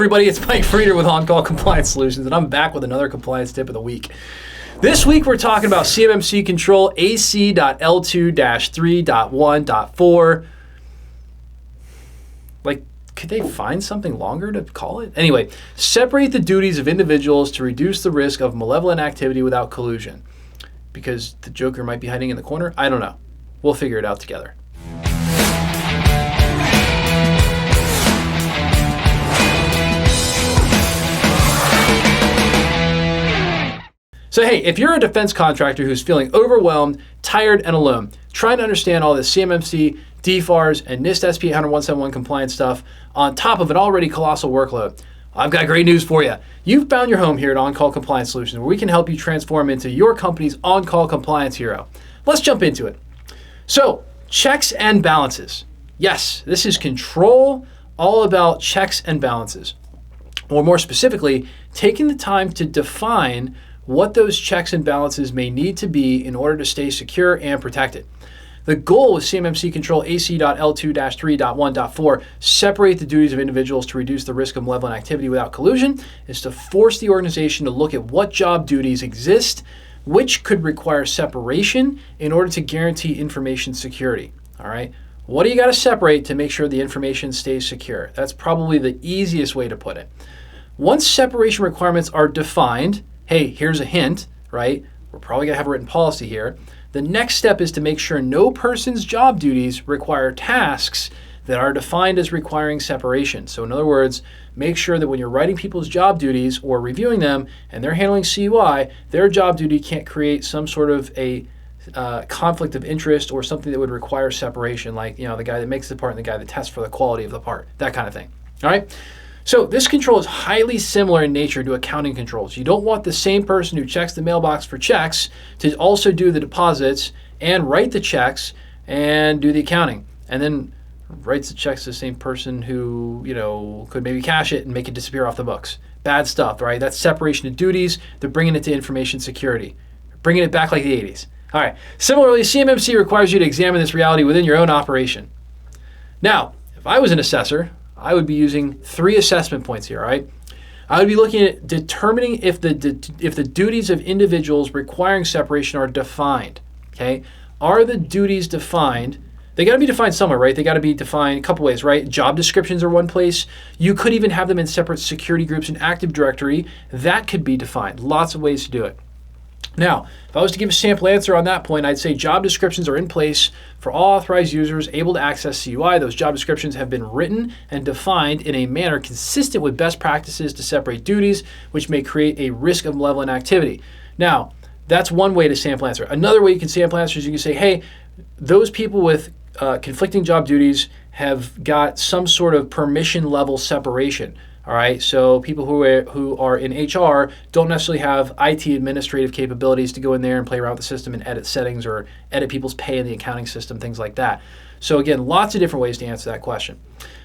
everybody, it's Mike Frieder with On-Call Compliance Solutions, and I'm back with another compliance tip of the week. This week we're talking about CMMC Control AC.L2-3.1.4. Like, could they find something longer to call it? Anyway, separate the duties of individuals to reduce the risk of malevolent activity without collusion. Because the Joker might be hiding in the corner? I don't know. We'll figure it out together. So hey, if you're a defense contractor who's feeling overwhelmed, tired, and alone, trying to understand all this CMMC, DFARS, and NIST SP 800-171 compliance stuff on top of an already colossal workload, I've got great news for you. You've found your home here at On-Call Compliance Solutions, where we can help you transform into your company's on-call compliance hero. Let's jump into it. So, checks and balances. Yes, this is control, all about checks and balances. Or more specifically, taking the time to define what those checks and balances may need to be in order to stay secure and protected. The goal with CMMC Control AC.L2-3.1.4, separate the duties of individuals to reduce the risk of malevolent activity without collusion, is to force the organization to look at what job duties exist, which could require separation in order to guarantee information security. All right? What do you got to separate to make sure the information stays secure? That's probably the easiest way to put it. Once separation requirements are defined, hey, here's a hint, right? We're probably going to have a written policy here. The next step is to make sure no person's job duties require tasks that are defined as requiring separation. So in other words, make sure that when you're writing people's job duties or reviewing them and they're handling CUI, their job duty can't create some sort of a conflict of interest or something that would require separation, like the guy that makes the part and the guy that tests for the quality of the part, that kind of thing. All right? So this control is highly similar in nature to accounting controls. You don't want the same person who checks the mailbox for checks to also do the deposits and write the checks and do the accounting. And then writes the checks to the same person who, could maybe cash it and make it disappear off the books. Bad stuff, right? That's separation of duties. They're bringing it to information security. Bringing it back like the 80s. All right. Similarly, CMMC requires you to examine this reality within your own operation. Now, if I was an assessor, I would be using 3 assessment points here, right? I would be looking at determining if the duties of individuals requiring separation are defined, okay? Are the duties defined? They got to be defined somewhere, right? They got to be defined a couple ways, right? Job descriptions are one place. You could even have them in separate security groups in Active Directory. That could be defined. Lots of ways to do it. Now, if I was to give a sample answer on that point, I'd say job descriptions are in place for all authorized users able to access CUI. Those job descriptions have been written and defined in a manner consistent with best practices to separate duties, which may create a risk of malevolent activity. Now, that's one way to sample answer. Another way you can sample answer is you can say, hey, those people with conflicting job duties have got some sort of permission level separation. All right, so people who are in HR don't necessarily have IT administrative capabilities to go in there and play around with the system and edit settings or edit people's pay in the accounting system, things like that. So again, lots of different ways to answer that question.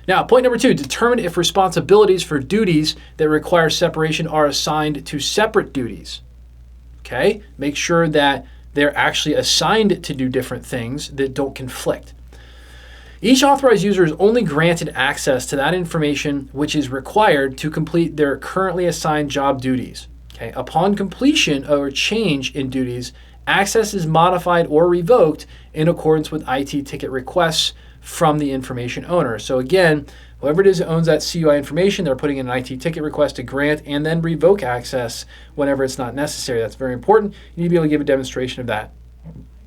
Now, point number 2, determine if responsibilities for duties that require separation are assigned to separate duties. Okay, make sure that they're actually assigned to do different things that don't conflict. Each authorized user is only granted access to that information which is required to complete their currently assigned job duties. Okay? Upon completion or change in duties, access is modified or revoked in accordance with IT ticket requests from the information owner. So again, whoever it is that owns that CUI information, they're putting in an IT ticket request to grant and then revoke access whenever it's not necessary. That's very important. You need to be able to give a demonstration of that.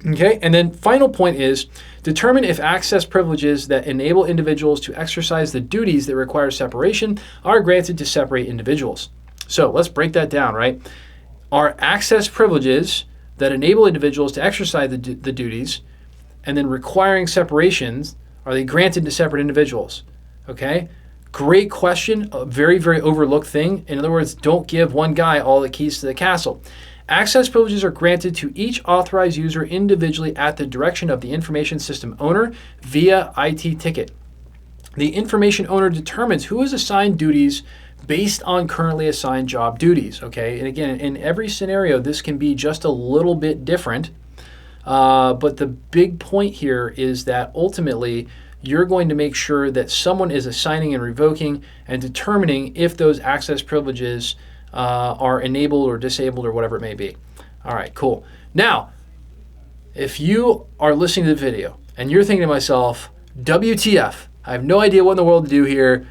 Okay, and then final point is determine if access privileges that enable individuals to exercise the duties that require separation are granted to separate individuals. So let's break that down, right? Are access privileges that enable individuals to exercise the duties and then requiring separations, are they granted to separate individuals? Okay, great question, a very, very overlooked thing. In other words, don't give one guy all the keys to the castle. Access privileges are granted to each authorized user individually at the direction of the information system owner via IT ticket. The information owner determines who is assigned duties based on currently assigned job duties, okay? And again, in every scenario, this can be just a little bit different, but the big point here is that ultimately you're going to make sure that someone is assigning and revoking and determining if those access privileges are enabled or disabled or whatever it may be. All right, cool. Now, if you are listening to the video and you're thinking to myself, WTF, I have no idea what in the world to do here.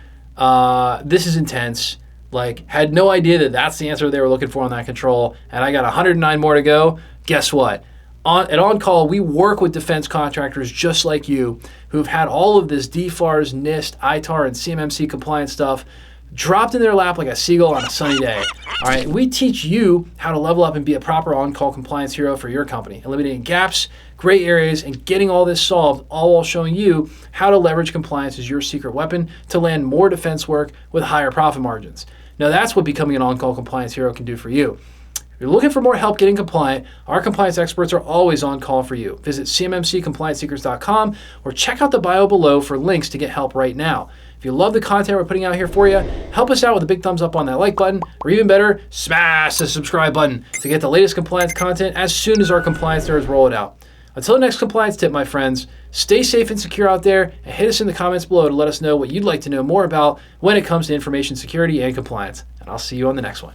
This is intense. Like, had no idea that that's the answer they were looking for on that control, and I got 109 more to go. Guess what? At On Call, we work with defense contractors just like you who've had all of this DFARS, NIST, ITAR, and CMMC compliance stuff dropped in their lap like a seagull on a sunny day. All right, we teach you how to level up and be a proper on-call compliance hero for your company, eliminating gaps, gray areas, and getting all this solved, all while showing you how to leverage compliance as your secret weapon to land more defense work with higher profit margins. Now, that's what becoming an on-call compliance hero can do for you. If you're looking for more help getting compliant, our compliance experts are always on call for you. Visit cmmccompliancesecrets.com or check out the bio below for links to get help right now. If you love the content we're putting out here for you, help us out with a big thumbs up on that like button, or even better, smash the subscribe button to get the latest compliance content as soon as our compliance nerds roll it out. Until the next compliance tip, my friends, stay safe and secure out there, and hit us in the comments below to let us know what you'd like to know more about when it comes to information security and compliance. And I'll see you on the next one.